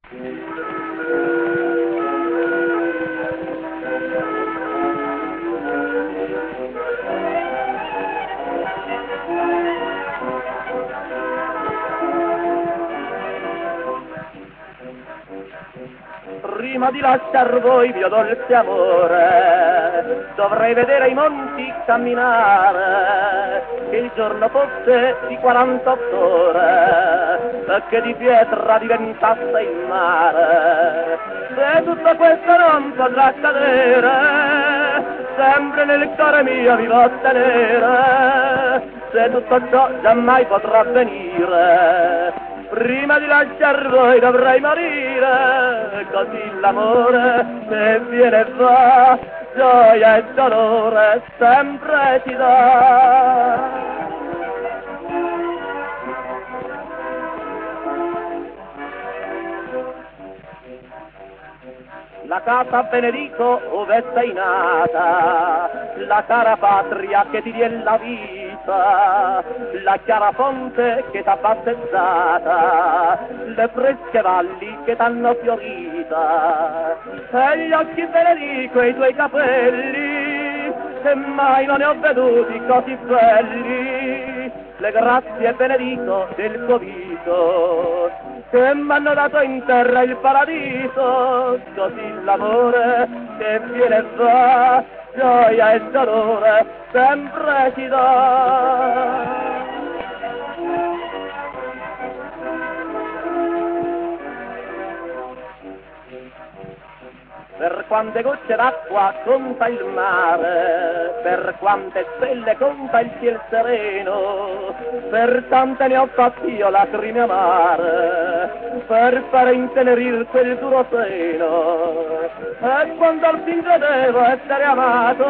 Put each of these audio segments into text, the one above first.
Prima di lasciar voi, mio dolce amore, dovrei vedere i monti camminare, che il giorno fosse di 48 ore, e che di pietra diventasse il mare. Se tutto questo non potrà accadere, sempre nel cuore mio vi voglio tenere, se tutto ciò giammai potrà avvenire, prima di lasciar voi dovrei morire, così l'amore se viene e va, gioia e dolore sempre ti dà. La casa Benedito ove sei nata, la cara patria che ti diè la vita, la chiara fonte che t'ha battezzata, le fresche valli che t'hanno fiorita, e gli occhi Benedico e i tuoi capelli, che mai non ne ho veduti così belli, le grazie Benedito del tuo viso, che m'hanno dato in terra il paradiso, così l'amore che viene e va, gioia e dolore sempre ti dà. Per quante gocce d'acqua conta il mare, per quante stelle conta il ciel sereno, per tante ne ho fatti io lacrime amare, per fare intenerir quel duro seno. E quando al fin credevo essere amato,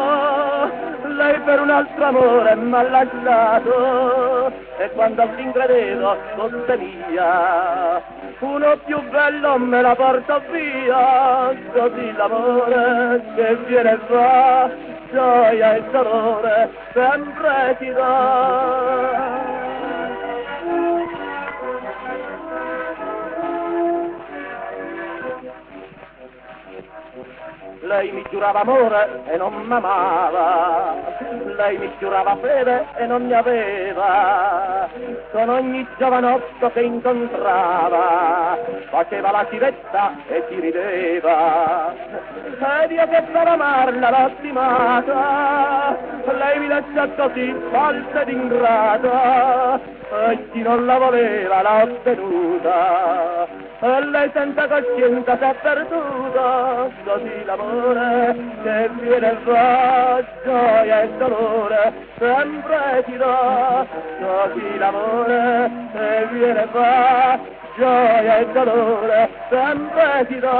lei per un altro amore m'ha lasciato, e quando al fin credevo fosse mia, uno più bello me la porto via, così l'amore che viene e va, gioia e dolore sempre ti dà. Lei mi giurava amore e non m'amava, lei mi giurava fede e non ne aveva, con ogni giovanotto che incontrava faceva la civetta e ti rideva, ed io che per amarla l'ho stimata, lei mi lascia così falsa ed ingrata, e chi non la voleva l'ha ottenuta, e lei senza coscienza s'è perduta, così l'amore che viene e va, gioia e dolore sempre ti dà, così l'amore che viene e va, gioia e dolore sempre ti dà.